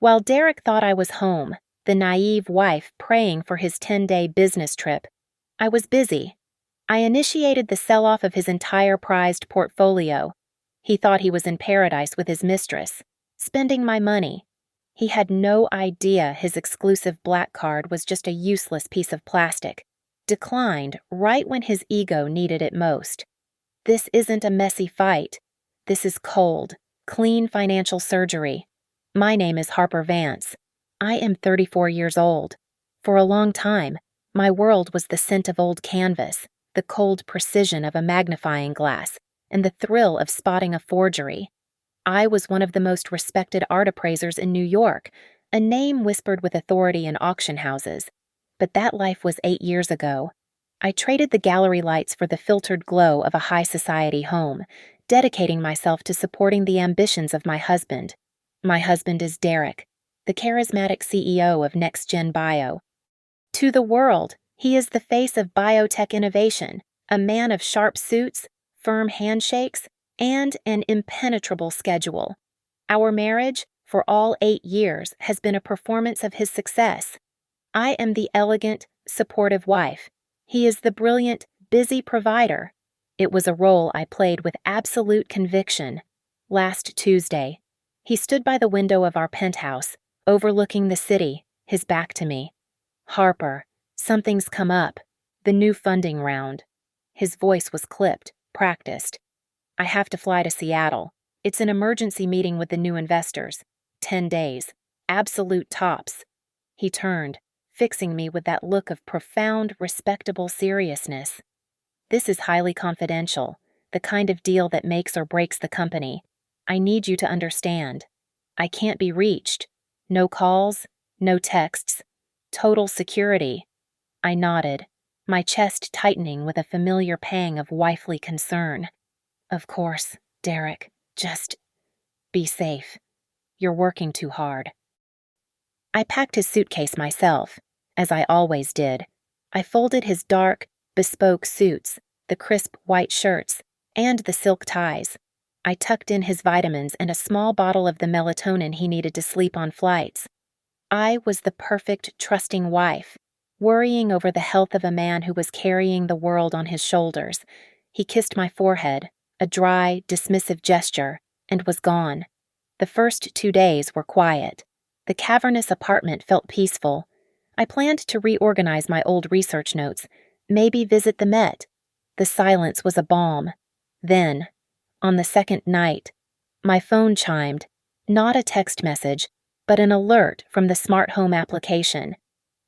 While Derek thought I was home, the naive wife praying for his 10-day business trip, I was busy. I initiated the sell-off of his entire prized portfolio. He thought he was in paradise with his mistress, spending my money. He had no idea his exclusive black card was just a useless piece of plastic, declined right when his ego needed it most. This isn't a messy fight. This is cold, clean financial surgery. My name is Harper Vance. I am 34 years old. For a long time, my world was the scent of old canvas, the cold precision of a magnifying glass, and the thrill of spotting a forgery. I was one of the most respected art appraisers in New York, a name whispered with authority in auction houses. But that life was 8 years ago. I traded the gallery lights for the filtered glow of a high society home, dedicating myself to supporting the ambitions of my husband. My husband is Derek, the charismatic CEO of Next Gen Bio. To the world, he is the face of biotech innovation, a man of sharp suits, firm handshakes, and an impenetrable schedule. Our marriage, for all 8 years, has been a performance of his success. I am the elegant, supportive wife. He is the brilliant, busy provider. It was a role I played with absolute conviction. Last Tuesday, he stood by the window of our penthouse, overlooking the city, his back to me. "Harper, something's come up. The new funding round." His voice was clipped, practiced. "I have to fly to Seattle. It's an emergency meeting with the new investors. 10 days. Absolute tops." He turned, fixing me with that look of profound, respectable seriousness. "This is highly confidential, the kind of deal that makes or breaks the company. I need you to understand. I can't be reached. No calls, no texts. Total security." I nodded, my chest tightening with a familiar pang of wifely concern. "Of course, Derek, just be safe. You're working too hard." I packed his suitcase myself, as I always did. I folded his dark, bespoke suits, the crisp white shirts, and the silk ties. I tucked in his vitamins and a small bottle of the melatonin he needed to sleep on flights. I was the perfect, trusting wife, worrying over the health of a man who was carrying the world on his shoulders. He kissed my forehead, a dry, dismissive gesture, and was gone. The first 2 days were quiet. The cavernous apartment felt peaceful. I planned to reorganize my old research notes, maybe visit the Met. The silence was a balm. Then, on the second night, my phone chimed, not a text message, but an alert from the smart home application.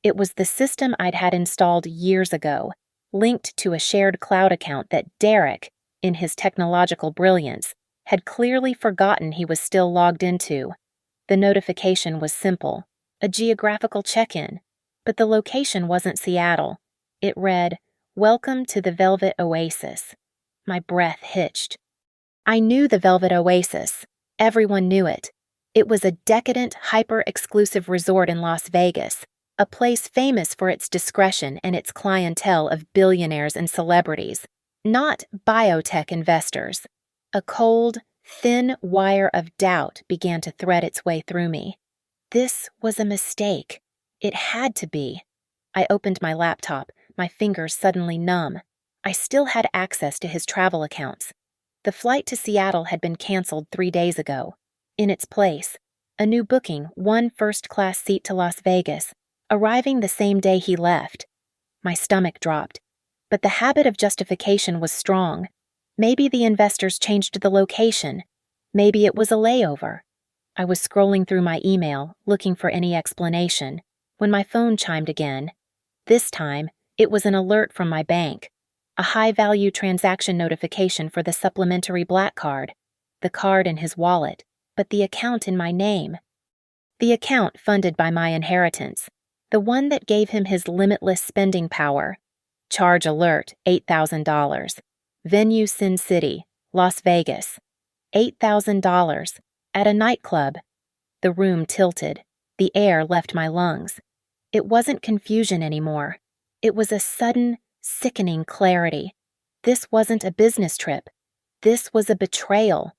It was the system I'd had installed years ago, linked to a shared cloud account that Derek, in his technological brilliance, had clearly forgotten he was still logged into. The notification was simple, a geographical check-in, but the location wasn't Seattle. It read, "Welcome to the Velvet Oasis." My breath hitched. I knew the Velvet Oasis. Everyone knew it. It was a decadent, hyper-exclusive resort in Las Vegas, a place famous for its discretion and its clientele of billionaires and celebrities, not biotech investors. A cold, thin wire of doubt began to thread its way through me. This was a mistake. It had to be. I opened my laptop, my fingers suddenly numb. I still had access to his travel accounts. The flight to Seattle had been canceled 3 days ago. In its place, a new booking, 1 first-class seat to Las Vegas, arriving the same day he left. My stomach dropped, but the habit of justification was strong. Maybe the investors changed the location. Maybe it was a layover. I was scrolling through my email, looking for any explanation, when my phone chimed again. This time, it was an alert from my bank. A high-value transaction notification for the supplementary black card. The card in his wallet, but the account in my name. The account funded by my inheritance. The one that gave him his limitless spending power. Charge alert, $8,000. Venue Sin City, Las Vegas. $8,000. At a nightclub. The room tilted. The air left my lungs. It wasn't confusion anymore. It was a sudden, sickening clarity. This wasn't a business trip. This was a betrayal.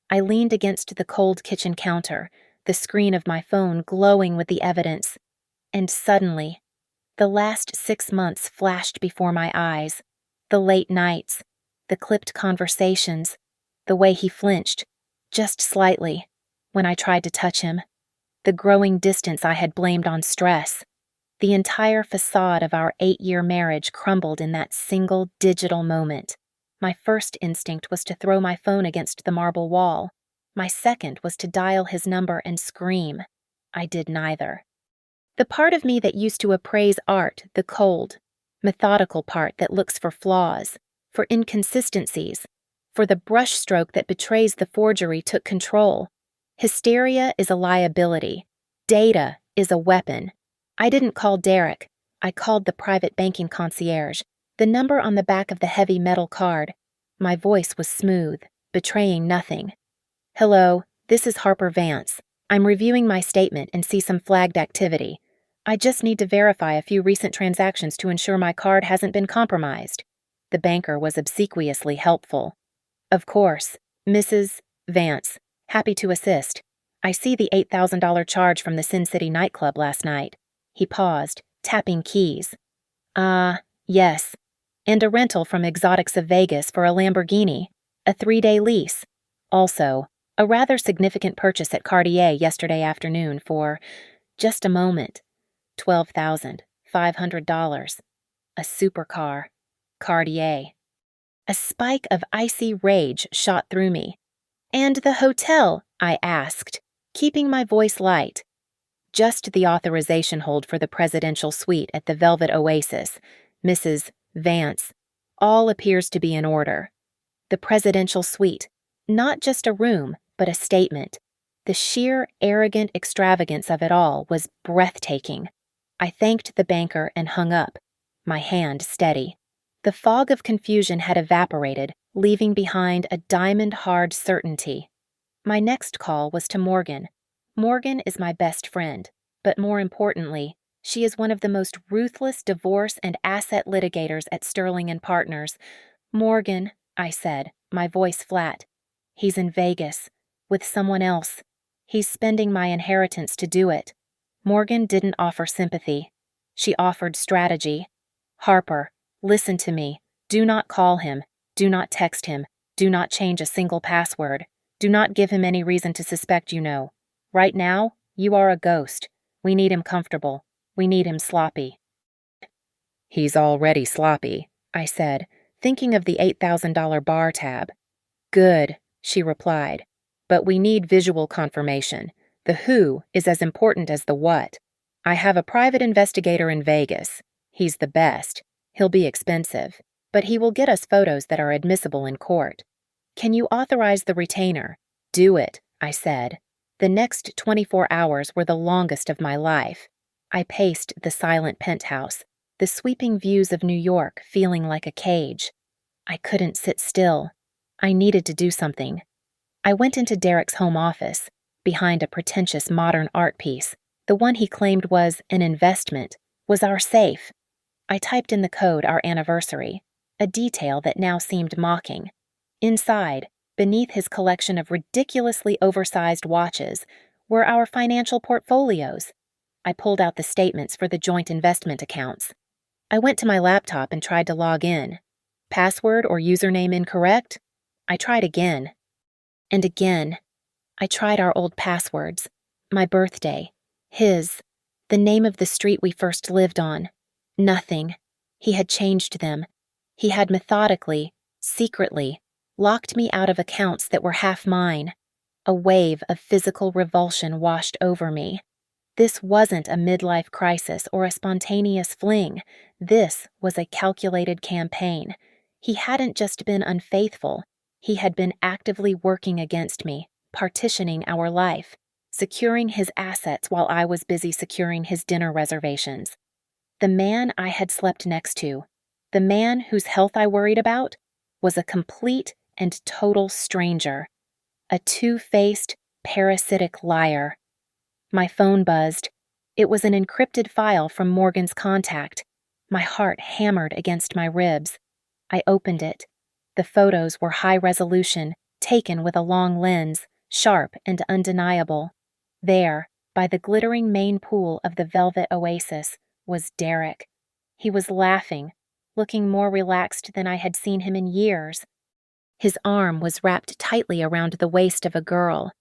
I leaned against the cold kitchen counter, the screen of my phone glowing with the evidence. And suddenly, the last 6 months flashed before my eyes. The late nights, the clipped conversations, the way he flinched, just slightly, when I tried to touch him, the growing distance I had blamed on stress. The entire facade of our 8-year marriage crumbled in that single digital moment. My first instinct was to throw my phone against the marble wall. My second was to dial his number and scream. I did neither. The part of me that used to appraise art, the cold, methodical part that looks for flaws, for inconsistencies, for the brushstroke that betrays the forgery, took control. Hysteria is a liability. Data is a weapon. I didn't call Derek. I called the private banking concierge, the number on the back of the heavy metal card. My voice was smooth, betraying nothing. "Hello, this is Harper Vance. I'm reviewing my statement and see some flagged activity. I just need to verify a few recent transactions to ensure my card hasn't been compromised." The banker was obsequiously helpful. "Of course, Mrs. Vance. Happy to assist. I see the $8,000 charge from the Sin City nightclub last night." He paused, tapping keys. Yes. And a rental from Exotics of Vegas for a Lamborghini. A 3-day lease. Also, a rather significant purchase at Cartier yesterday afternoon for, just a moment, $12,500. A supercar. Cartier. A spike of icy rage shot through me. "And the hotel?" I asked, keeping my voice light. "Just the authorization hold for the presidential suite at the Velvet Oasis, Mrs. Vance. All appears to be in order." The presidential suite, not just a room, but a statement. The sheer, arrogant extravagance of it all was breathtaking. I thanked the banker and hung up, my hand steady. The fog of confusion had evaporated, leaving behind a diamond-hard certainty. My next call was to Morgan. Morgan is my best friend, but more importantly, she is one of the most ruthless divorce and asset litigators at Sterling and Partners. "Morgan," I said, my voice flat. "He's in Vegas, with someone else. He's spending my inheritance to do it." Morgan didn't offer sympathy. She offered strategy. "Harper, listen to me. Do not call him. Do not text him. Do not change a single password. Do not give him any reason to suspect you know. Right now, you are a ghost. We need him comfortable. We need him sloppy." "He's already sloppy," I said, thinking of the $8,000 bar tab. "Good," she replied. "But we need visual confirmation. The who is as important as the what. I have a private investigator in Vegas. He's the best. He'll be expensive, but he will get us photos that are admissible in court. Can you authorize the retainer?" "Do it," I said. The next 24 hours were the longest of my life. I paced the silent penthouse, the sweeping views of New York feeling like a cage. I couldn't sit still. I needed to do something. I went into Derek's home office, behind a pretentious modern art piece. The one he claimed was an investment, was our safe. I typed in the code our anniversary, a detail that now seemed mocking. Inside, beneath his collection of ridiculously oversized watches, were our financial portfolios. I pulled out the statements for the joint investment accounts. I went to my laptop and tried to log in. Password or username incorrect? I tried again. And again. I tried our old passwords. My birthday. His. The name of the street we first lived on. Nothing. He had changed them. He had methodically, secretly, locked me out of accounts that were half mine. A wave of physical revulsion washed over me. This wasn't a midlife crisis or a spontaneous fling. This was a calculated campaign. He hadn't just been unfaithful. He had been actively working against me, partitioning our life, securing his assets while I was busy securing his dinner reservations. The man I had slept next to, the man whose health I worried about, was a complete and total stranger. A two-faced, parasitic liar. My phone buzzed. It was an encrypted file from Morgan's contact. My heart hammered against my ribs. I opened it. The photos were high resolution, taken with a long lens, sharp and undeniable. There, by the glittering main pool of the velvet oasis, was Derek. He was laughing, looking more relaxed than I had seen him in years. His arm was wrapped tightly around the waist of a girl.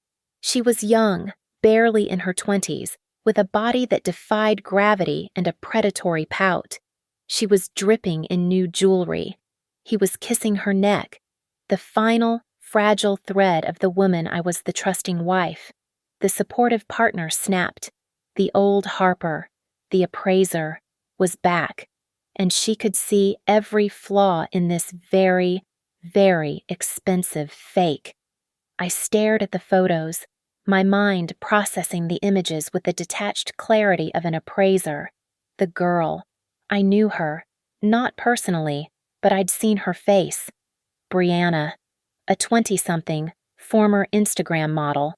She was young, barely in her 20s, with a body that defied gravity and a predatory pout. She was dripping in new jewelry. He was kissing her neck, the final, fragile thread of the woman I was the trusting wife. The supportive partner snapped. The old Harper, the appraiser, was back, and she could see every flaw in this very, very expensive fake. I stared at the photos, my mind processing the images with the detached clarity of an appraiser. The girl. I knew her, not personally, but I'd seen her face. Brianna, a 20-something, former Instagram model,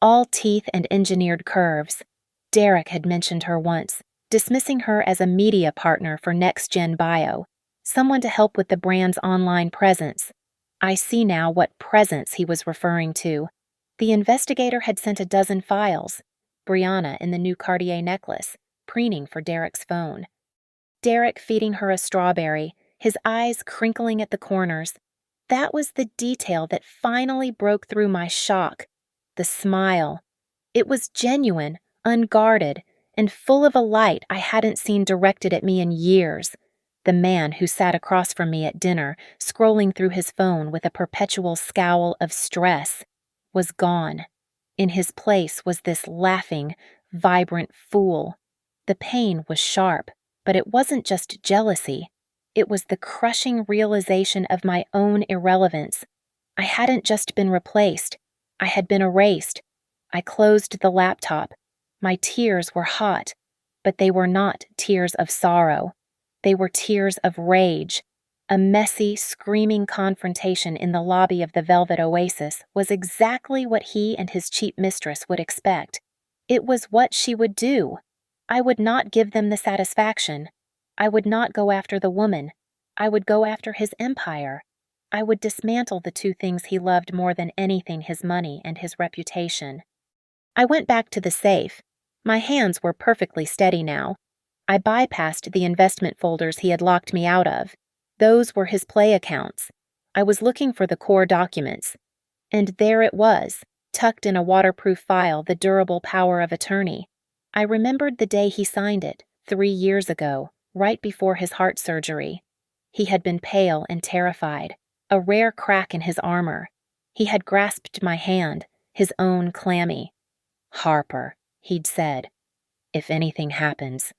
all teeth and engineered curves. Derek had mentioned her once, dismissing her as a media partner for Next Gen Bio, someone to help with the brand's online presence. I see now what presence he was referring to. The investigator had sent a dozen files, Brianna in the new Cartier necklace, preening for Derek's phone. Derek feeding her a strawberry, his eyes crinkling at the corners. That was the detail that finally broke through my shock. The smile. It was genuine, unguarded, and full of a light I hadn't seen directed at me in years. The man who sat across from me at dinner, scrolling through his phone with a perpetual scowl of stress, was gone. In his place was this laughing, vibrant fool. The pain was sharp, but it wasn't just jealousy. It was the crushing realization of my own irrelevance. I hadn't just been replaced. I had been erased. I closed the laptop. My tears were hot, but they were not tears of sorrow. They were tears of rage. A messy, screaming confrontation in the lobby of the Velvet Oasis was exactly what he and his cheap mistress would expect. It was what she would do. I would not give them the satisfaction. I would not go after the woman. I would go after his empire. I would dismantle the two things he loved more than anything, his money and his reputation. I went back to the safe. My hands were perfectly steady now. I bypassed the investment folders he had locked me out of. Those were his play accounts. I was looking for the core documents. And there it was, tucked in a waterproof file, the durable power of attorney. I remembered the day he signed it, 3 years ago, right before his heart surgery. He had been pale and terrified, a rare crack in his armor. He had grasped my hand, his own clammy. "Harper," he'd said, "if anything happens,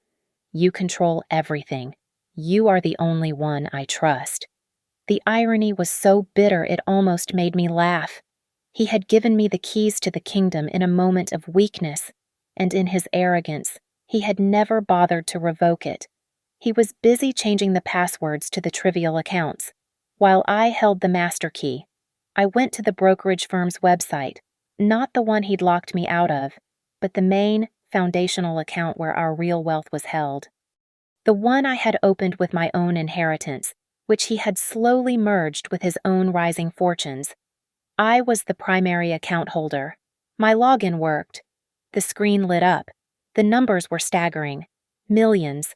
you control everything. You are the only one I trust." The irony was so bitter it almost made me laugh. He had given me the keys to the kingdom in a moment of weakness, and in his arrogance, he had never bothered to revoke it. He was busy changing the passwords to the trivial accounts, while I held the master key. I went to the brokerage firm's website, not the one he'd locked me out of, but the main, foundational account where our real wealth was held. The one I had opened with my own inheritance, which he had slowly merged with his own rising fortunes. I was the primary account holder. My login worked. The screen lit up. The numbers were staggering. Millions.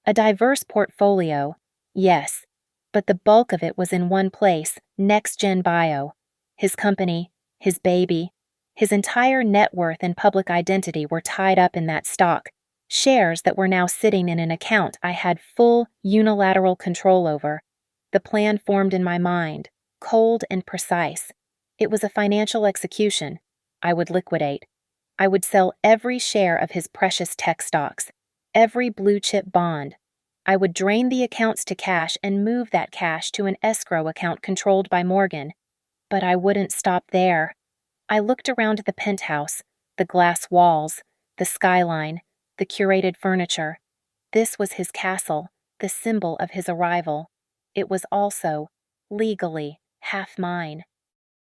A diverse portfolio, yes, but the bulk of it was in one place, Next Gen Bio. His company, his baby, his entire net worth and public identity were tied up in that stock, shares that were now sitting in an account I had full unilateral control over. The plan formed in my mind, cold and precise. It was a financial execution. I would liquidate. I would sell every share of his precious tech stocks, every blue-chip bond. I would drain the accounts to cash and move that cash to an escrow account controlled by Morgan. But I wouldn't stop there. I looked around the penthouse, the glass walls, the skyline, the curated furniture. This was his castle, the symbol of his arrival. It was also, legally, half mine.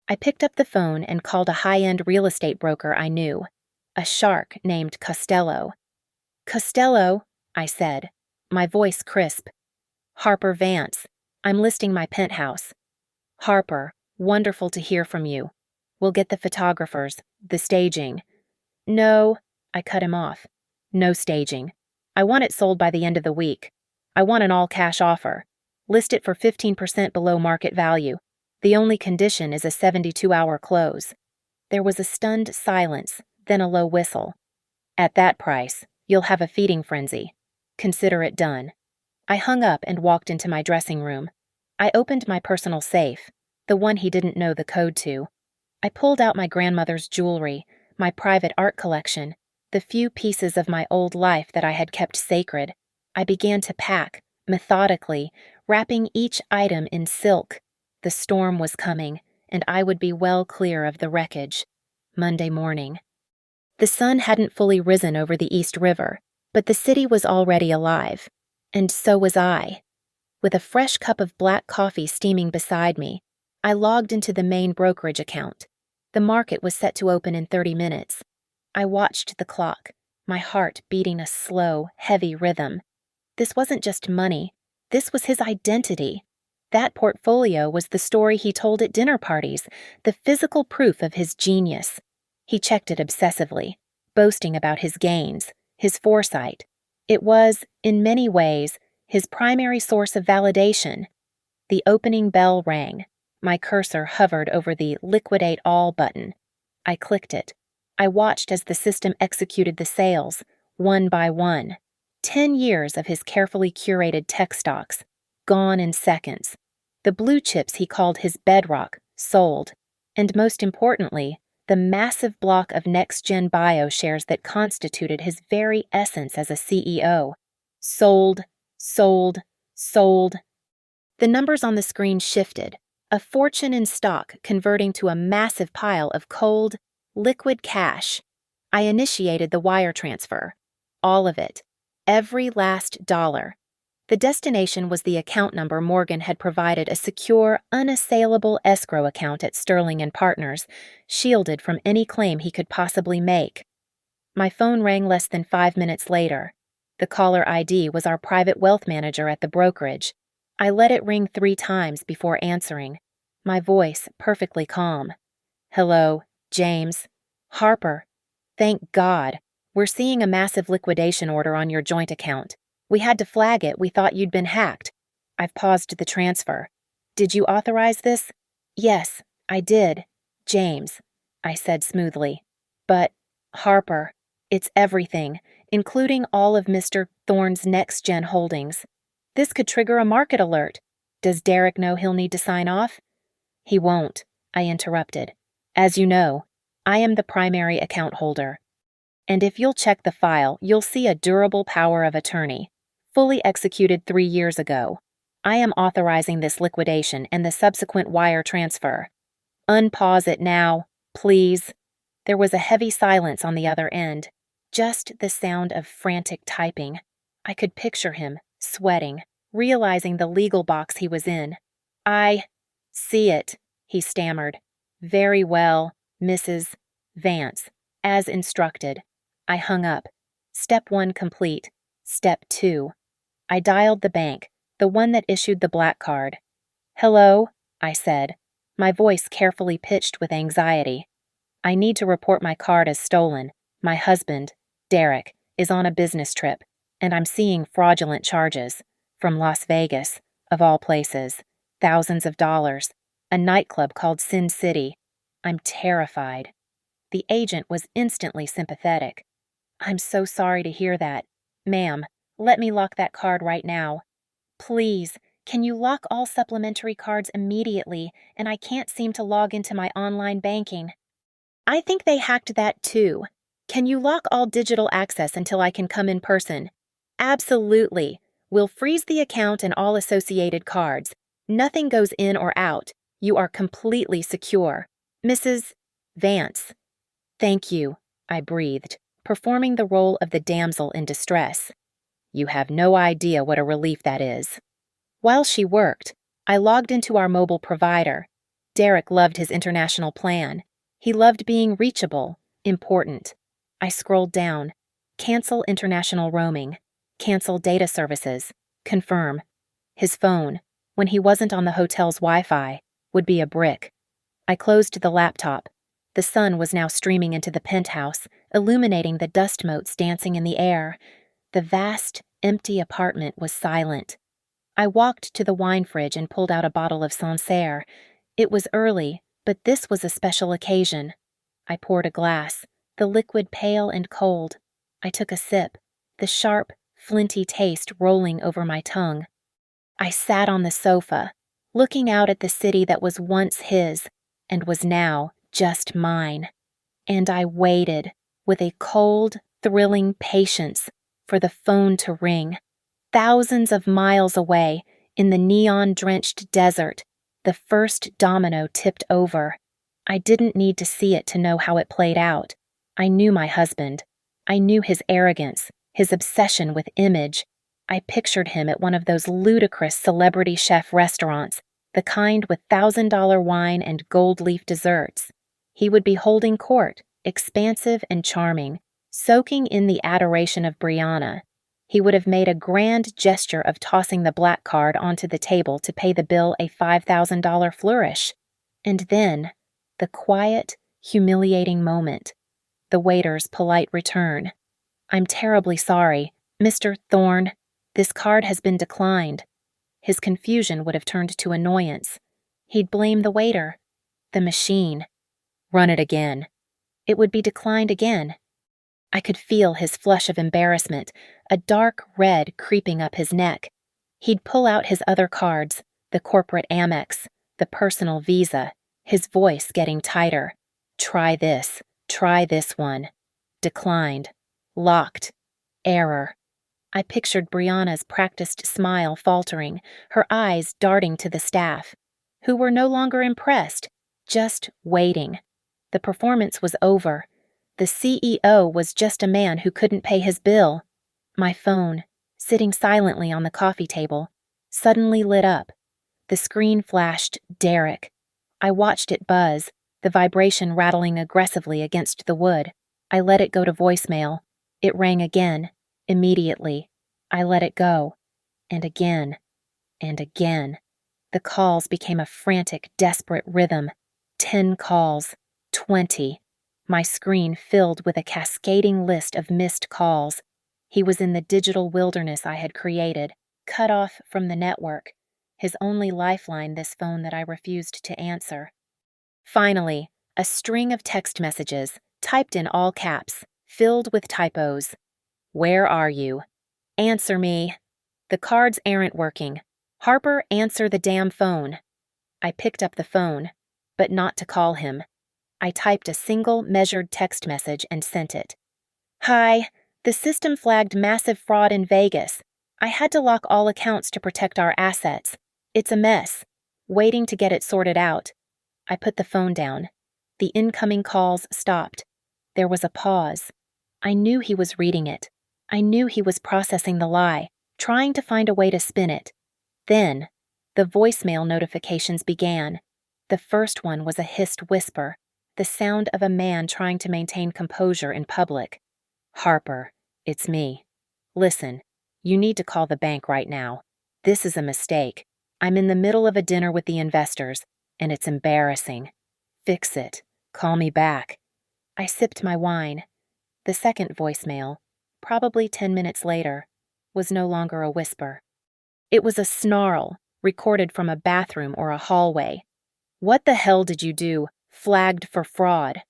I picked up the phone and called a high-end real estate broker I knew, a shark named Costello. "Costello," I said, my voice crisp. "Harper Vance. I'm listing my penthouse." "Harper, wonderful to hear from you. We'll get the photographers, the staging." No, I cut him off. No staging. I want it sold by the end of the week. I want an all-cash offer. List it for 15% below market value. The only condition is a 72-hour close. There was a stunned silence, then a low whistle. At that price, you'll have a feeding frenzy. Consider it done. I hung up and walked into my dressing room. I opened my personal safe, the one he didn't know the code to. I pulled out my grandmother's jewelry, my private art collection, the few pieces of my old life that I had kept sacred. I began to pack, methodically, wrapping each item in silk. The storm was coming, and I would be well clear of the wreckage. Monday morning. The sun hadn't fully risen over the East River, but the city was already alive. And so was I. With a fresh cup of black coffee steaming beside me, I logged into the main brokerage account. The market was set to open in 30 minutes. I watched the clock, my heart beating a slow, heavy rhythm. This wasn't just money. This was his identity. That portfolio was the story he told at dinner parties, the physical proof of his genius. He checked it obsessively, boasting about his gains, his foresight. It was, in many ways, his primary source of validation. The opening bell rang. My cursor hovered over the Liquidate All button. I clicked it. I watched as the system executed the sales, one by one. 10 years of his carefully curated tech stocks, gone in seconds. The blue chips he called his bedrock, sold. And most importantly, the massive block of next-gen bio shares that constituted his very essence as a CEO. Sold, sold, sold. The numbers on the screen shifted, a fortune in stock converting to a massive pile of cold, liquid cash. I initiated the wire transfer. All of it. Every last dollar. The destination was the account number Morgan had provided, a secure, unassailable escrow account at Sterling and Partners, shielded from any claim he could possibly make. My phone rang less than 5 minutes later. The caller ID was our private wealth manager at the brokerage. I let it ring 3 times before answering, my voice perfectly calm. Hello, James. Harper. Thank God. We're seeing a massive liquidation order on your joint account. We had to flag it. We thought you'd been hacked. I've paused the transfer. Did you authorize this? Yes, I did. James, I said smoothly. But, Harper, it's everything, including all of Mr. Thorne's next-gen holdings. This could trigger a market alert. Does Derek know he'll need to sign off? He won't, I interrupted. As you know, I am the primary account holder. And if you'll check the file, you'll see a durable power of attorney, fully executed 3 years ago. I am authorizing this liquidation and the subsequent wire transfer. Unpause it now, please. There was a heavy silence on the other end, just the sound of frantic typing. I could picture him, sweating, realizing the legal box he was in. I see it, he stammered. Very well, Mrs. Vance, as instructed. I hung up. Step 1 complete. Step 2. I dialed the bank, the one that issued the black card. Hello, I said, my voice carefully pitched with anxiety. I need to report my card as stolen. My husband, Derek, is on a business trip, and I'm seeing fraudulent charges. From Las Vegas, of all places. Thousands of dollars. A nightclub called Sin City. I'm terrified. The agent was instantly sympathetic. I'm so sorry to hear that. Ma'am, let me lock that card right now. Please, can you lock all supplementary cards immediately, and I can't seem to log into my online banking. I think they hacked that too. Can you lock all digital access until I can come in person? Absolutely. We'll freeze the account and all associated cards. Nothing goes in or out. You are completely secure. Mrs. Vance. Thank you, I breathed, performing the role of the damsel in distress. You have no idea what a relief that is. While she worked, I logged into our mobile provider. Derek loved his international plan. He loved being reachable, important. I scrolled down. Cancel international roaming. Cancel data services. Confirm. His phone, when he wasn't on the hotel's Wi-Fi, would be a brick. I closed the laptop. The sun was now streaming into the penthouse, illuminating the dust motes dancing in the air. The vast, empty apartment was silent. I walked to the wine fridge and pulled out a bottle of Sancerre. It was early, but this was a special occasion. I poured a glass, the liquid pale and cold. I took a sip, the sharp, flinty taste rolling over my tongue. I sat on the sofa, looking out at the city that was once his and was now just mine. And I waited, with a cold, thrilling patience, for the phone to ring. Thousands of miles away, in the neon-drenched desert, the first domino tipped over. I didn't need to see it to know how it played out. I knew my husband. I knew his arrogance, his obsession with image. I pictured him at one of those ludicrous celebrity chef restaurants, the kind with $1,000 wine and gold leaf desserts. He would be holding court, expansive and charming, soaking in the adoration of Brianna. He would have made a grand gesture of tossing the black card onto the table to pay the bill a $5,000 flourish. And then, the quiet, humiliating moment. The waiter's polite return. "I'm terribly sorry, Mr. Thorne. This card has been declined." His confusion would have turned to annoyance. He'd blame the waiter. The machine. Run it again. It would be declined again. I could feel his flush of embarrassment, a dark red creeping up his neck. He'd pull out his other cards, the corporate Amex, the personal Visa, his voice getting tighter. Try this one. Declined. Locked. Error. I pictured Brianna's practiced smile faltering, her eyes darting to the staff, who were no longer impressed, just waiting. The performance was over. The CEO was just a man who couldn't pay his bill. My phone, sitting silently on the coffee table, suddenly lit up. The screen flashed Derek. I watched it buzz, the vibration rattling aggressively against the wood. I let it go to voicemail. It rang again, immediately. I let it go. And again. And again. The calls became a frantic, desperate rhythm. 10 calls. 20. My screen filled with a cascading list of missed calls. He was in the digital wilderness I had created, cut off from the network. His only lifeline, this phone that I refused to answer. Finally, a string of text messages, typed in all caps, filled with typos. "Where are you? Answer me. The cards aren't working. Harper, answer the damn phone." I picked up the phone, but not to call him. I typed a single, measured text message and sent it. "Hi, the system flagged massive fraud in Vegas. I had to lock all accounts to protect our assets. It's a mess. Waiting to get it sorted out." I put the phone down. The incoming calls stopped. There was a pause. I knew he was reading it. I knew he was processing the lie, trying to find a way to spin it. Then, the voicemail notifications began. The first one was a hissed whisper, the sound of a man trying to maintain composure in public. "Harper, it's me. Listen, you need to call the bank right now. This is a mistake. I'm in the middle of a dinner with the investors, and it's embarrassing. Fix it. Call me back." I sipped my wine. The second voicemail, probably 10 minutes later, was no longer a whisper. It was a snarl, recorded from a bathroom or a hallway. "What the hell did you do? Flagged for fraud.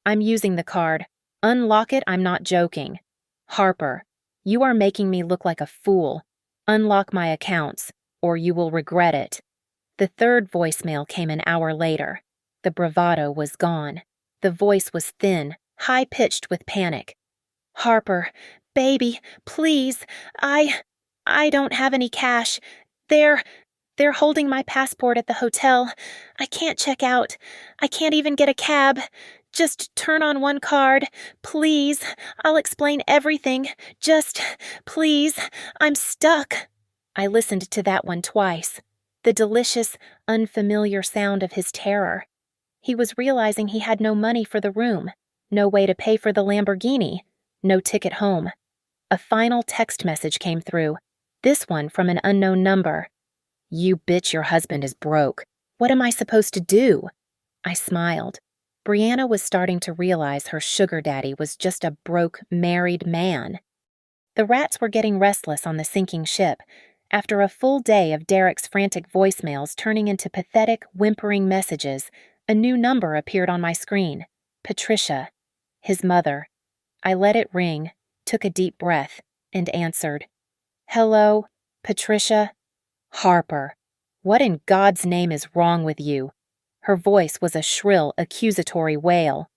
I'm using the card. Unlock it, I'm not joking. Harper, you are making me look like a fool. Unlock my accounts, or you will regret it." The third voicemail came an hour later. The bravado was gone. The voice was thin, high-pitched with panic. "Harper, baby, please, I don't have any cash. They're holding my passport at the hotel. I can't check out. I can't even get a cab. Just turn on one card. Please, I'll explain everything. Just, please, I'm stuck." I listened to that one twice. The delicious, unfamiliar sound of his terror. He was realizing he had no money for the room, no way to pay for the Lamborghini, no ticket home. A final text message came through, this one from an unknown number. "You bitch, your husband is broke. What am I supposed to do?" I smiled. Brianna was starting to realize her sugar daddy was just a broke, married man. The rats were getting restless on the sinking ship. After a full day of Derek's frantic voicemails turning into pathetic, whimpering messages, a new number appeared on my screen. Patricia. His mother. I let it ring, took a deep breath, and answered. Hello, Patricia? Harper. What in God's name is wrong with you? Her voice was a shrill, accusatory wail.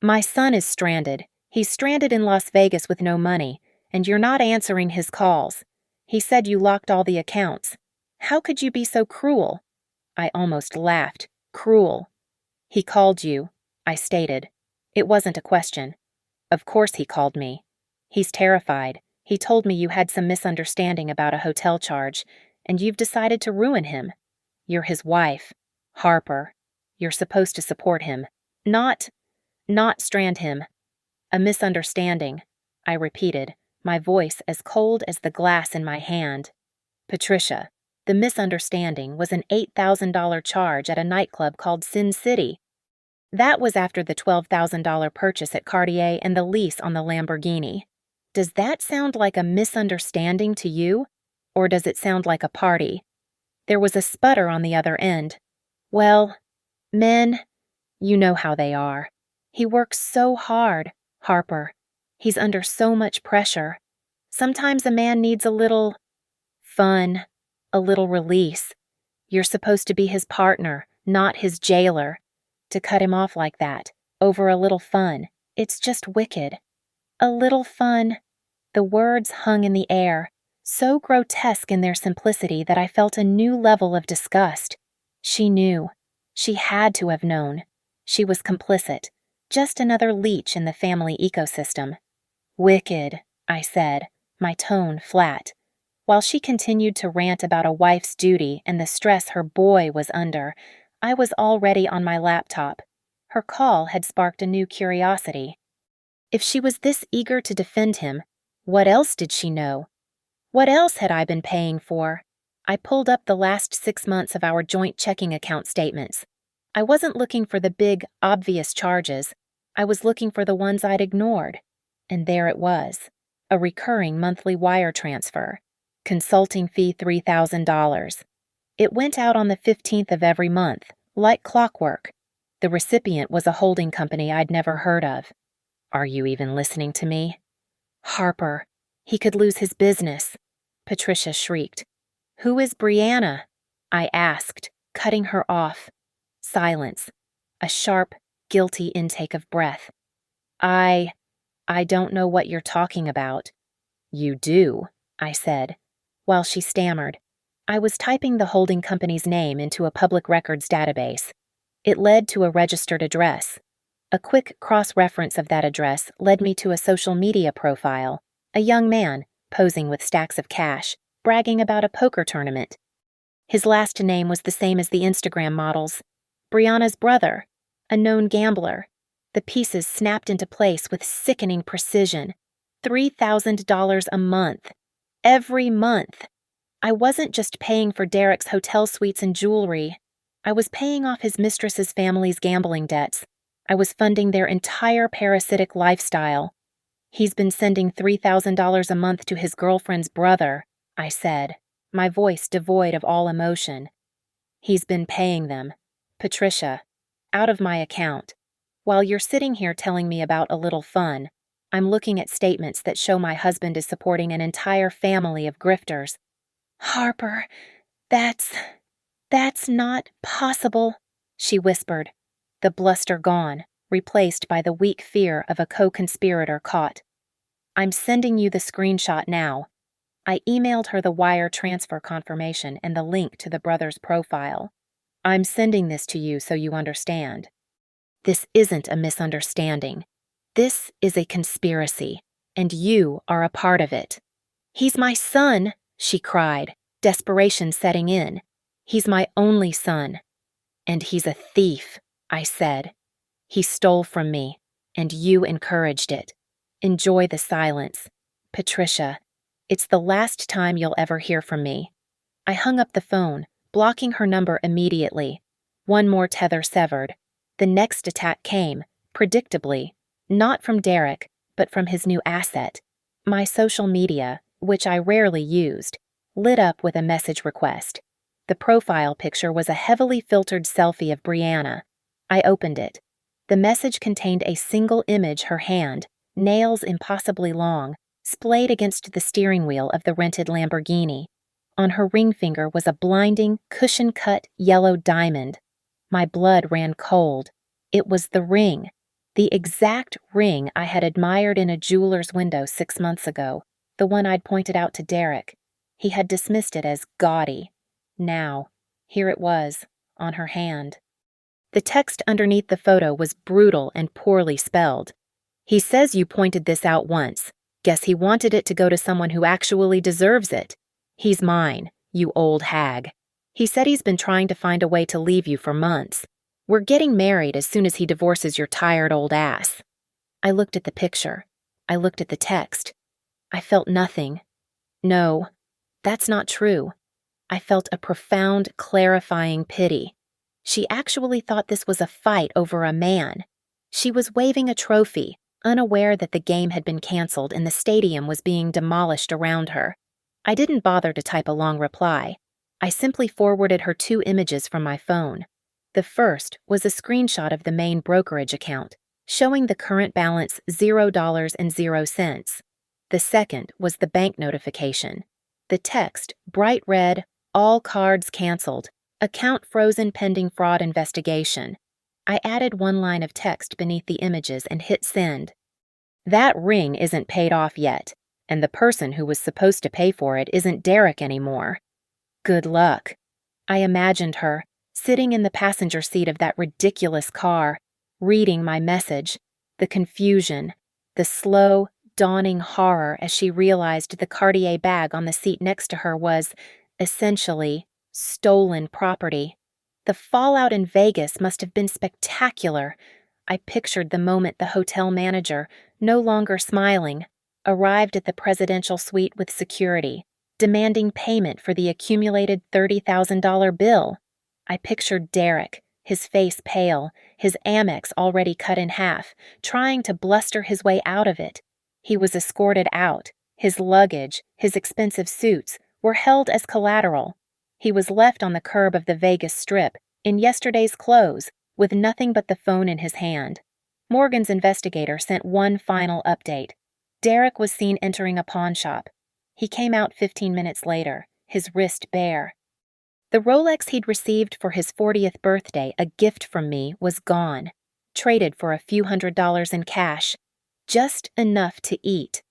My son is stranded. He's stranded in Las Vegas with no money, and you're not answering his calls. He said you locked all the accounts. How could you be so cruel? I almost laughed. Cruel. He called you, I stated. It wasn't a question. Of course he called me. He's terrified. He told me you had some misunderstanding about a hotel charge, and you've decided to ruin him. You're his wife, Harper. You're supposed to support him, not strand him. A misunderstanding, I repeated, my voice as cold as the glass in my hand. Patricia, the misunderstanding was an $8,000 charge at a nightclub called Sin City. That was after the $12,000 purchase at Cartier and the lease on the Lamborghini. Does that sound like a misunderstanding to you? Or does it sound like a party? There was a sputter on the other end. Well, men, you know how they are. He works so hard, Harper. He's under so much pressure. Sometimes a man needs a little fun, a little release. You're supposed to be his partner, not his jailer. To cut him off like that, over a little fun, it's just wicked. A little fun. The words hung in the air, so grotesque in their simplicity that I felt a new level of disgust. She knew. She had to have known. She was complicit, just another leech in the family ecosystem. Wicked, I said, my tone flat. While she continued to rant about a wife's duty and the stress her boy was under, I was already on my laptop. Her call had sparked a new curiosity. If she was this eager to defend him, what else did she know? What else had I been paying for? I pulled up the last 6 months of our joint checking account statements. I wasn't looking for the big, obvious charges. I was looking for the ones I'd ignored. And there it was, a recurring monthly wire transfer. Consulting fee $3,000. It went out on the 15th of every month, like clockwork. The recipient was a holding company I'd never heard of. Are you even listening to me? Harper, he could lose his business, Patricia shrieked. Who is Brianna? I asked, cutting her off. Silence. A sharp, guilty intake of breath. I don't know what you're talking about. You do, I said, while she stammered. I was typing the holding company's name into a public records database. It led to a registered address. A quick cross-reference of that address led me to a social media profile, a young man, posing with stacks of cash, bragging about a poker tournament. His last name was the same as the Instagram model's. Brianna's brother, a known gambler. The pieces snapped into place with sickening precision. $3,000 a month. Every month. I wasn't just paying for Derek's hotel suites and jewelry. I was paying off his mistress's family's gambling debts. I was funding their entire parasitic lifestyle. He's been sending $3,000 a month to his girlfriend's brother, I said, my voice devoid of all emotion. He's been paying them. Patricia, out of my account. While you're sitting here telling me about a little fun, I'm looking at statements that show my husband is supporting an entire family of grifters. Harper, that's not possible, she whispered, the bluster gone, replaced by the weak fear of a co-conspirator caught. I'm sending you the screenshot now. I emailed her the wire transfer confirmation and the link to the brother's profile. I'm sending this to you so you understand. This isn't a misunderstanding. This is a conspiracy, and you are a part of it. He's my son, she cried, desperation setting in. He's my only son. And he's a thief, I said. He stole from me, and you encouraged it. Enjoy the silence. Patricia, it's the last time you'll ever hear from me. I hung up the phone, blocking her number immediately. One more tether severed. The next attack came, predictably, not from Derek, but from his new asset. My social media, which I rarely used, lit up with a message request. The profile picture was a heavily filtered selfie of Brianna. I opened it. The message contained a single image: her hand, nails impossibly long, splayed against the steering wheel of the rented Lamborghini. On her ring finger was a blinding, cushion-cut yellow diamond. My blood ran cold. It was the ring, the exact ring I had admired in a jeweler's window 6 months ago, the one I'd pointed out to Derek. He had dismissed it as gaudy. Now, here it was, on her hand. The text underneath the photo was brutal and poorly spelled. "He says you pointed this out once. Guess he wanted it to go to someone who actually deserves it. He's mine, you old hag. He said he's been trying to find a way to leave you for months. We're getting married as soon as he divorces your tired old ass." I looked at the picture. I looked at the text. I felt nothing. No, that's not true. I felt a profound, clarifying pity. She actually thought this was a fight over a man. She was waving a trophy, unaware that the game had been canceled and the stadium was being demolished around her. I didn't bother to type a long reply. I simply forwarded her 2 images from my phone. The first was a screenshot of the main brokerage account, showing the current balance $0.00. The second was the bank notification. The text, bright red, "All cards canceled. Account frozen pending fraud investigation." I added 1 line of text beneath the images and hit send. "That ring isn't paid off yet, and the person who was supposed to pay for it isn't Derek anymore. Good luck." I imagined her, sitting in the passenger seat of that ridiculous car, reading my message, the confusion, the slow, dawning horror as she realized the Cartier bag on the seat next to her was, essentially, stolen property. The fallout in Vegas must have been spectacular. I pictured the moment the hotel manager, no longer smiling, arrived at the presidential suite with security, demanding payment for the accumulated $30,000 bill. I pictured Derek, his face pale, his Amex already cut in half, trying to bluster his way out of it. He was escorted out. His luggage, his expensive suits, were held as collateral. He was left on the curb of the Vegas Strip, in yesterday's clothes, with nothing but the phone in his hand. Morgan's investigator sent one final update. Derek was seen entering a pawn shop. He came out 15 minutes later, his wrist bare. The Rolex he'd received for his 40th birthday, a gift from me, was gone, traded for a few $100s in cash, just enough to eat.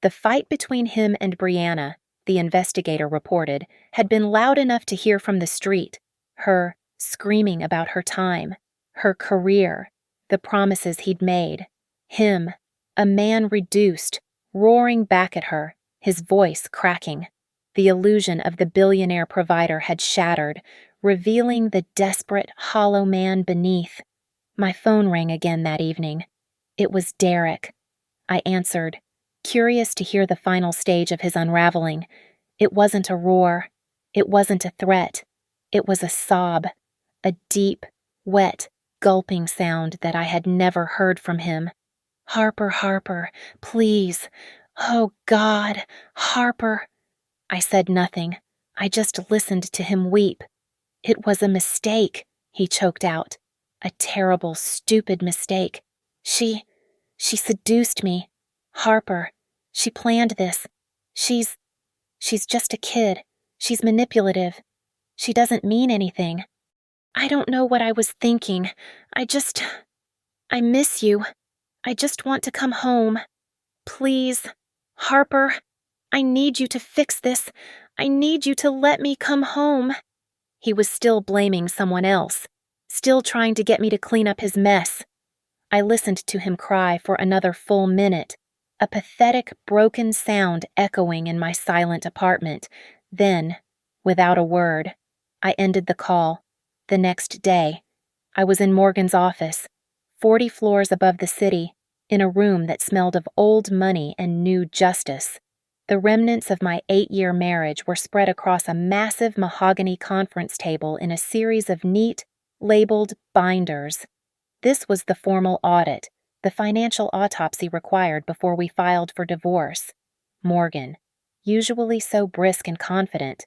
The fight between him and Brianna, the investigator reported, had been loud enough to hear from the street, her screaming about her time, her career, the promises he'd made. Him, a man reduced, roaring back at her, his voice cracking. The illusion of the billionaire provider had shattered, revealing the desperate, hollow man beneath. My phone rang again that evening. It was Derek. I answered, curious to hear the final stage of his unraveling. It wasn't a roar. It wasn't a threat. It was a sob, a deep, wet, gulping sound that I had never heard from him. "Harper, Harper, please. Oh, God, Harper." I said nothing. I just listened to him weep. "It was a mistake," he choked out. "A terrible, stupid mistake. She seduced me. Harper, she planned this. She's just a kid. She's manipulative. She doesn't mean anything. I don't know what I was thinking. I miss you. I just want to come home. Please, Harper, I need you to fix this. I need you to let me come home." He was still blaming someone else, still trying to get me to clean up his mess. I listened to him cry for another full minute, a pathetic, broken sound echoing in my silent apartment. Then, without a word, I ended the call. The next day, I was in Morgan's office, 40 floors above the city, in a room that smelled of old money and new justice. The remnants of my 8-year marriage were spread across a massive mahogany conference table in a series of neat, labeled binders. This was the formal audit, the financial autopsy required before we filed for divorce. Morgan, usually so brisk and confident,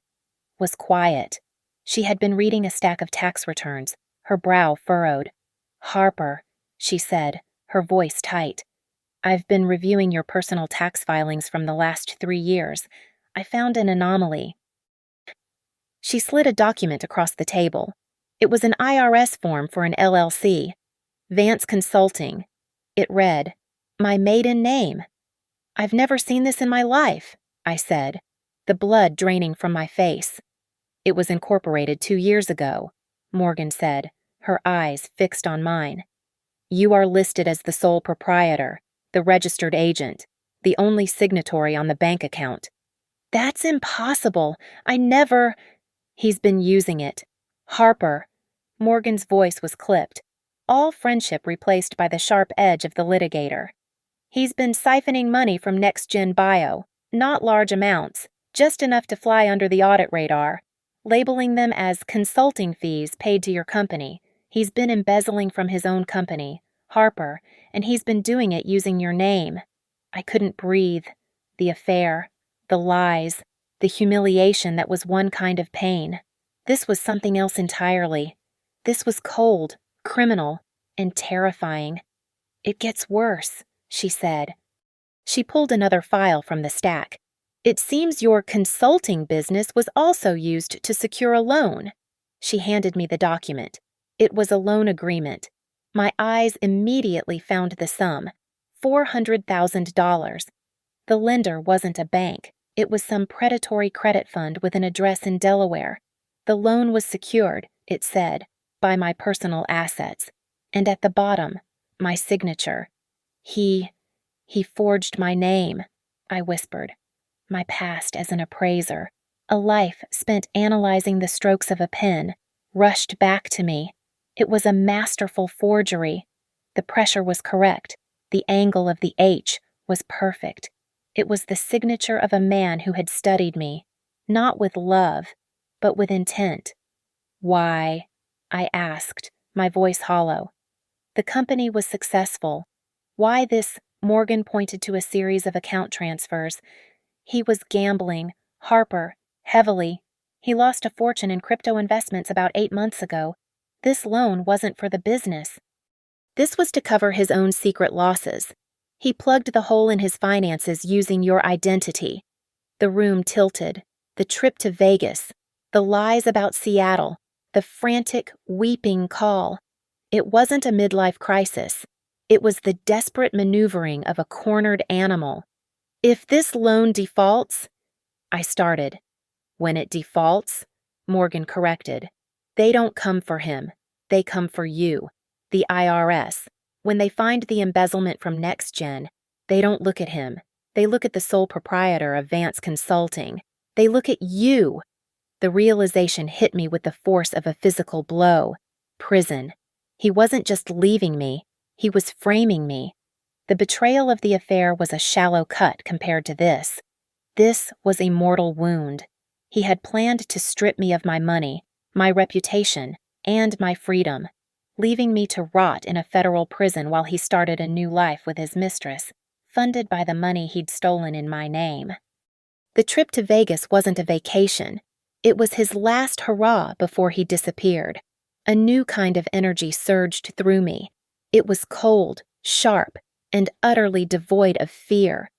was quiet. She had been reading a stack of tax returns, her brow furrowed. "Harper," she said, her voice tight. "I've been reviewing your personal tax filings from the last 3 years. I found an anomaly." She slid a document across the table. It was an IRS form for an LLC. Vance Consulting. It read, "My maiden name." "I've never seen this in my life," I said, the blood draining from my face. "It was incorporated 2 years ago," Morgan said, her eyes fixed on mine. "You are listed as the sole proprietor, the registered agent, the only signatory on the bank account." "That's impossible. I never—" "He's been using it. Harper." Morgan's voice was clipped, all friendship replaced by the sharp edge of the litigator. "He's been siphoning money from Next Gen Bio, not large amounts, just enough to fly under the audit radar, labeling them as consulting fees paid to your company. He's been embezzling from his own company, Harper, and he's been doing it using your name." I couldn't breathe. The affair, the lies, the humiliation that was one kind of pain. This was something else entirely. This was cold, criminal, and terrifying. "It gets worse," she said. She pulled another file from the stack. "It seems your consulting business was also used to secure a loan." She handed me the document. It was a loan agreement. My eyes immediately found the sum, $400,000. The lender wasn't a bank. It was some predatory credit fund with an address in Delaware. The loan was secured, it said, by my personal assets. And at the bottom, my signature. He forged my name," I whispered. My past as an appraiser, a life spent analyzing the strokes of a pen, rushed back to me. It was a masterful forgery. The pressure was correct. The angle of the H was perfect. It was the signature of a man who had studied me, not with love, but with intent. "Why?" I asked, my voice hollow. "The company was successful. Why this?" Morgan pointed to a series of account transfers. "He was gambling, Harper, heavily. He lost a fortune in crypto investments about 8 months ago. This loan wasn't for the business. This was to cover his own secret losses. He plugged the hole in his finances using your identity." The room tilted. The trip to Vegas, the lies about Seattle, the frantic, weeping call. It wasn't a midlife crisis. It was the desperate maneuvering of a cornered animal. "If this loan defaults," I started. "When it defaults," Morgan corrected, "they don't come for him. They come for you, the IRS. When they find the embezzlement from Next Gen, they don't look at him. They look at the sole proprietor of Vance Consulting. They look at you." The realization hit me with the force of a physical blow. Prison. He wasn't just leaving me. He was framing me. The betrayal of the affair was a shallow cut compared to this. This was a mortal wound. He had planned to strip me of my money, my reputation, and my freedom, leaving me to rot in a federal prison while he started a new life with his mistress, funded by the money he'd stolen in my name. The trip to Vegas wasn't a vacation. It was his last hurrah before he disappeared. A new kind of energy surged through me. It was cold, sharp, and utterly devoid of fear.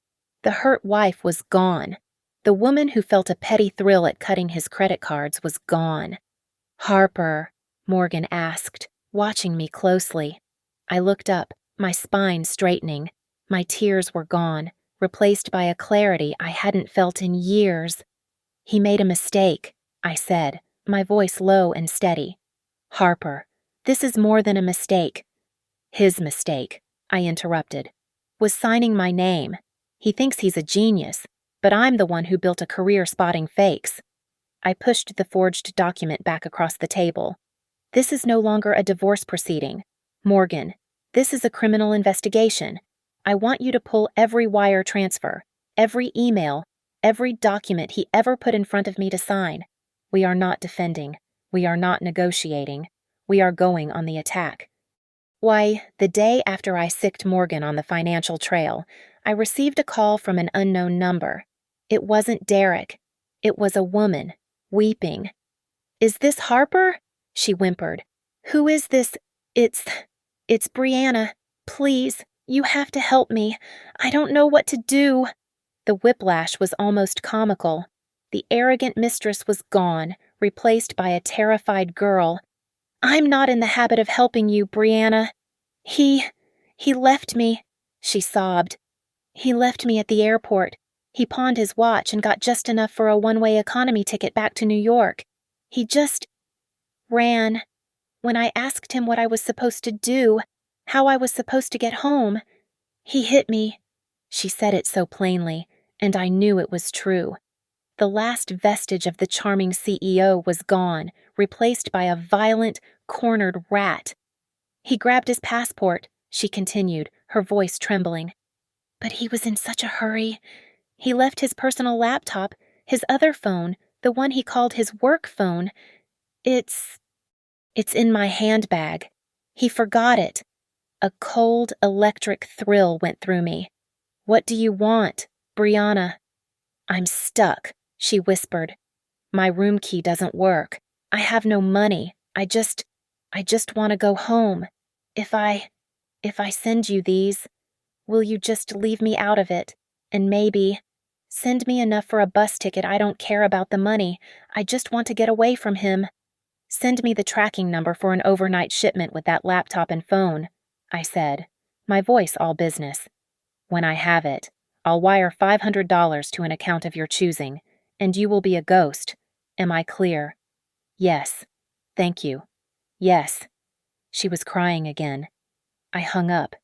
The hurt wife was gone. The woman who felt a petty thrill at cutting his credit cards was gone. "Harper," Morgan asked, watching me closely. I looked up, my spine straightening. My tears were gone, replaced by a clarity I hadn't felt in years. "He made a mistake," I said, my voice low and steady. "Harper, this is more than a mistake." "His mistake," I interrupted, "was signing my name. He thinks he's a genius, but I'm the one who built a career spotting fakes." I pushed the forged document back across the table. "This is no longer a divorce proceeding. Morgan, this is a criminal investigation. I want you to pull every wire transfer, every email, every document he ever put in front of me to sign. We are not defending. We are not negotiating. We are going on the attack." Why, the day after I sicked Morgan on the financial trail, I received a call from an unknown number. It wasn't Derek. It was a woman, weeping. "Is this Harper?" she whimpered. "Who is this? It's Brianna. Please, you have to help me. I don't know what to do." The whiplash was almost comical. The arrogant mistress was gone, replaced by a terrified girl. "I'm not in the habit of helping you, Brianna. He left me," she sobbed. "He left me at the airport. He pawned his watch and got just enough for a one-way economy ticket back to New York. He just ran. When I asked him what I was supposed to do, how I was supposed to get home, he hit me." She said it so plainly, and I knew it was true. The last vestige of the charming CEO was gone, replaced by a violent, cornered rat. "He grabbed his passport," she continued, her voice trembling. "But he was in such a hurry. He left his personal laptop, his other phone, the one he called his work phone. It's in my handbag. He forgot it." A cold, electric thrill went through me. "What do you want, Brianna?" "I'm stuck," she whispered. "My room key doesn't work. I have no money. I just want to go home. If I send you these, will you just leave me out of it? And maybe send me enough for a bus ticket. I don't care about the money. I just want to get away from him. Send me the tracking number for an overnight shipment with that laptop and phone," I said, my voice all business. "When I have it, I'll wire $500 to an account of your choosing, and you will be a ghost. Am I clear?" "Yes. Thank you. Yes." She was crying again. I hung up.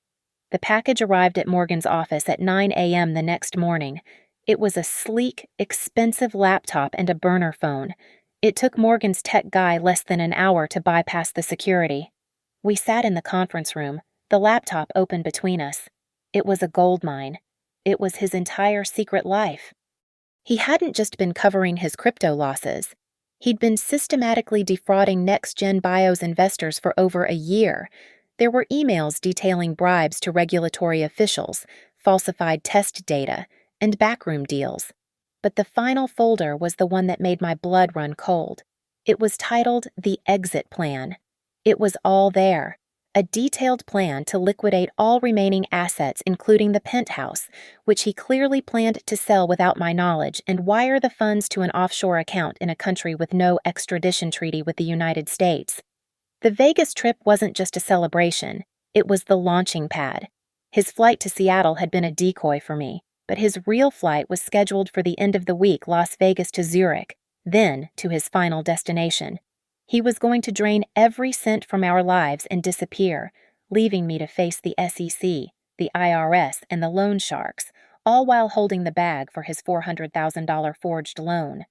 The package arrived at Morgan's office at 9 a.m. the next morning. It was a sleek, expensive laptop and a burner phone. It took Morgan's tech guy less than an hour to bypass the security. We sat in the conference room, the laptop open between us. It was a goldmine. It was his entire secret life. He hadn't just been covering his crypto losses. He'd been systematically defrauding Next-Gen Bio's investors for over a year. There were emails detailing bribes to regulatory officials, falsified test data, and backroom deals. But the final folder was the one that made my blood run cold. It was titled The Exit Plan. It was all there. A detailed plan to liquidate all remaining assets, including the penthouse, which he clearly planned to sell without my knowledge, and wire the funds to an offshore account in a country with no extradition treaty with the United States. The Vegas trip wasn't just a celebration, it was the launching pad. His flight to Seattle had been a decoy for me, but his real flight was scheduled for the end of the week, Las Vegas to Zurich, then to his final destination. He was going to drain every cent from our lives and disappear, leaving me to face the SEC, the IRS, and the loan sharks, all while holding the bag for his $400,000 forged loan.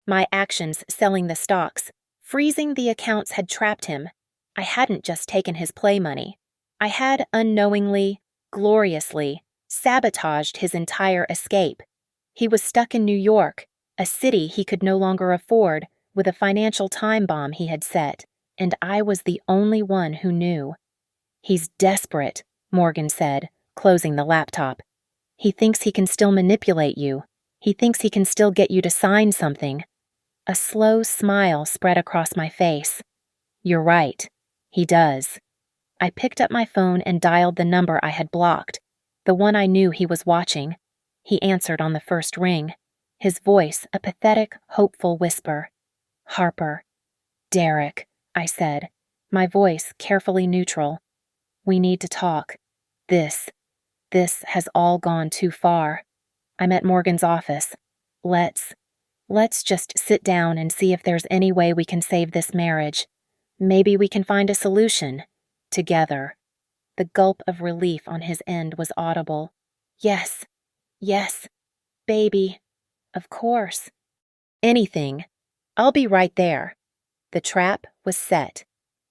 My actions selling the stocks, freezing the accounts had trapped him. I hadn't just taken his play money. I had unknowingly, gloriously, sabotaged his entire escape. He was stuck in New York, a city he could no longer afford, with a financial time bomb he had set, and I was the only one who knew. "He's desperate," Morgan said, closing the laptop. "He thinks he can still manipulate you. He thinks he can still get you to sign something." A slow smile spread across my face. "You're right. He does." I picked up my phone and dialed the number I had blocked, the one I knew he was watching. He answered on the first ring, his voice a pathetic, hopeful whisper. "Harper." "Derek," I said, my voice carefully neutral. "We need to talk. This has all gone too far. I'm at Morgan's office. Let's just sit down and see if there's any way we can save this marriage. Maybe we can find a solution. Together." The gulp of relief on his end was audible. Yes, baby. Of course. Anything. I'll be right there." The trap was set.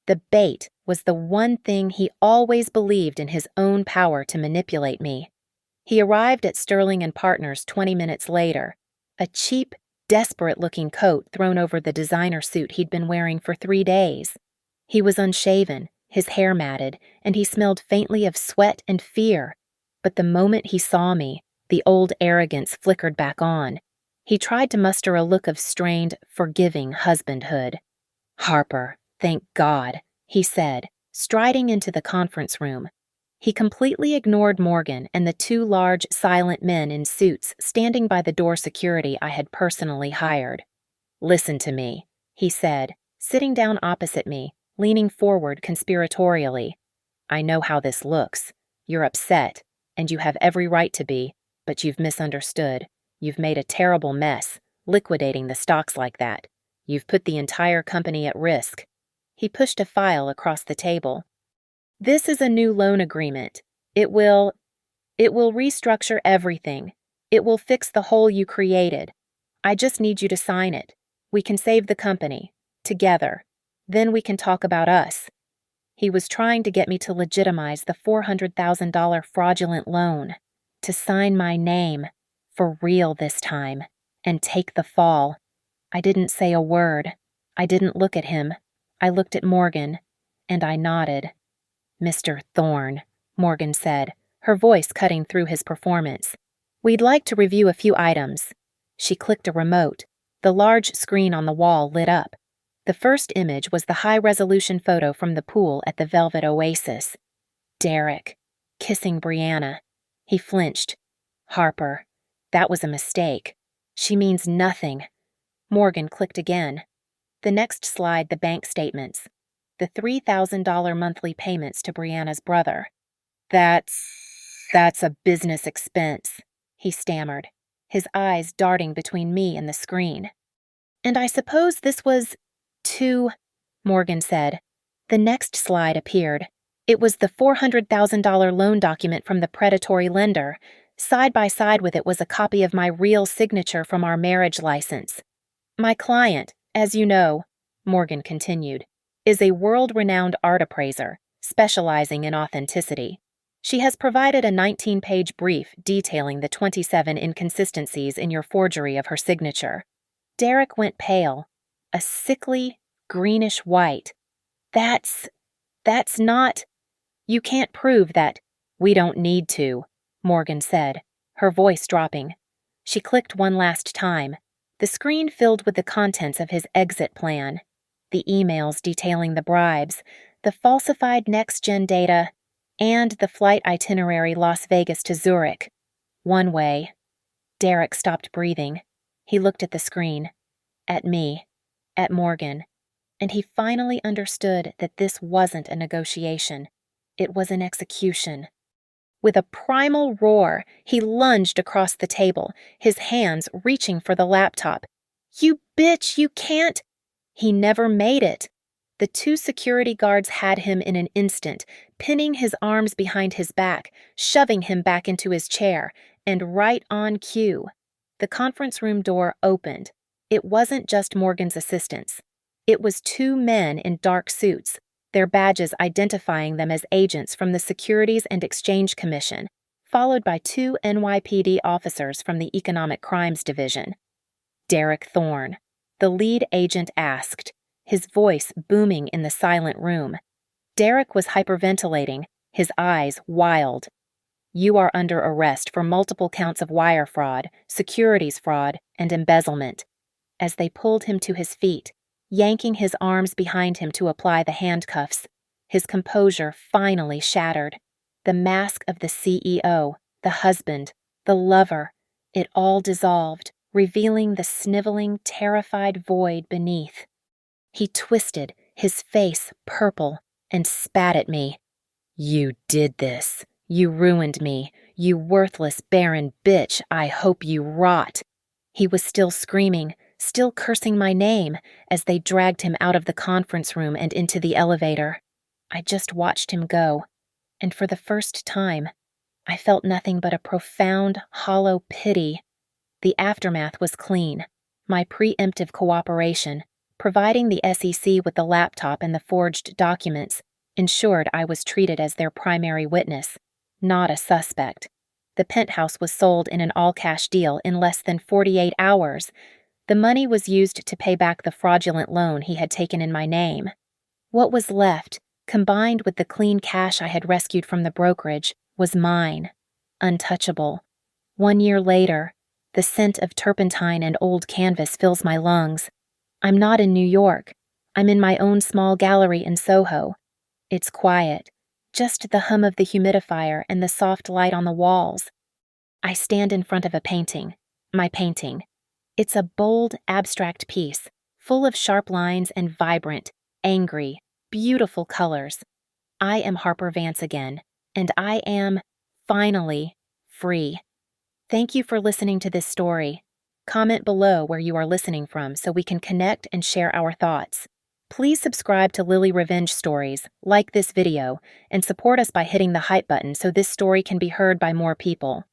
The bait was the one thing he always believed in his own power to manipulate me. He arrived at Sterling and Partners 20 minutes later, a cheap, desperate-looking coat thrown over the designer suit he'd been wearing for 3 days. He was unshaven, his hair matted, and he smelled faintly of sweat and fear. But the moment he saw me, the old arrogance flickered back on. He tried to muster a look of strained, forgiving husbandhood. "Harper, thank God," he said, striding into the conference room. He completely ignored Morgan and the two large, silent men in suits standing by the door security I had personally hired. "Listen to me," he said, sitting down opposite me, leaning forward conspiratorially. "I know how this looks. You're upset, and you have every right to be, but you've misunderstood. You've made a terrible mess, liquidating the stocks like that. You've put the entire company at risk." He pushed a file across the table. "This is a new loan agreement. It will restructure everything. It will fix the hole you created. I just need you to sign it. We can save the company. Together. Then we can talk about us." He was trying to get me to legitimize the $400,000 fraudulent loan, to sign my name, for real this time, and take the fall. I didn't say a word. I didn't look at him. I looked at Morgan, and I nodded. "Mr. Thorne," Morgan said, her voice cutting through his performance. "We'd like to review a few items." She clicked a remote. The large screen on the wall lit up. The first image was the high-resolution photo from the pool at the Velvet Oasis. Derek, kissing Brianna. He flinched. "Harper, that was a mistake. She means nothing." Morgan clicked again. The next slide, the bank statements. The $3,000 monthly payments to Brianna's brother. That's a business expense," he stammered, his eyes darting between me and the screen. "And I suppose this was too," Morgan said. The next slide appeared. It was the $400,000 loan document from the predatory lender. Side by side with it was a copy of my real signature from our marriage license. "My client, as you know," Morgan continued, "is a world-renowned art appraiser, specializing in authenticity. She has provided a 19-page brief detailing the 27 inconsistencies in your forgery of her signature." Derek went pale, a sickly, greenish white. That's not... You can't prove that." "We don't need to," Morgan said, her voice dropping. She clicked one last time. The screen filled with the contents of his exit plan. The emails detailing the bribes, the falsified next-gen data, and the flight itinerary Las Vegas to Zurich. One way. Derek stopped breathing. He looked at the screen. At me. At Morgan. And he finally understood that this wasn't a negotiation. It was an execution. With a primal roar, he lunged across the table, his hands reaching for the laptop. "You bitch, you can't—" He never made it. The two security guards had him in an instant, pinning his arms behind his back, shoving him back into his chair, and right on cue. The conference room door opened. It wasn't just Morgan's assistants. It was two men in dark suits, their badges identifying them as agents from the Securities and Exchange Commission, followed by two NYPD officers from the Economic Crimes Division. "Derek Thorne," the lead agent asked, his voice booming in the silent room. Derek was hyperventilating, his eyes wild. "You are under arrest for multiple counts of wire fraud, securities fraud, and embezzlement." As they pulled him to his feet, yanking his arms behind him to apply the handcuffs, his composure finally shattered. The mask of the CEO, the husband, the lover, it all dissolved, revealing the sniveling, terrified void beneath. He twisted, his face purple, and spat at me. "You did this. You ruined me. You worthless, barren bitch. I hope you rot." He was still screaming, still cursing my name, as they dragged him out of the conference room and into the elevator. I just watched him go, and for the first time, I felt nothing but a profound, hollow pity. The aftermath was clean. My preemptive cooperation, providing the SEC with the laptop and the forged documents, ensured I was treated as their primary witness, not a suspect. The penthouse was sold in an all-cash deal in less than 48 hours. The money was used to pay back the fraudulent loan he had taken in my name. What was left combined with the clean cash I had rescued from the brokerage, was mine, untouchable. 1 year later, the scent of turpentine and old canvas fills my lungs. I'm not in New York. I'm in my own small gallery in Soho. It's quiet, just the hum of the humidifier and the soft light on the walls. I stand in front of a painting, my painting. It's a bold, abstract piece, full of sharp lines and vibrant, angry, beautiful colors. I am Harper Vance again, and I am, finally, free. Thank you for listening to this story. Comment below where you are listening from so we can connect and share our thoughts. Please subscribe to Lily Revenge Stories, like this video, and support us by hitting the hype button so this story can be heard by more people.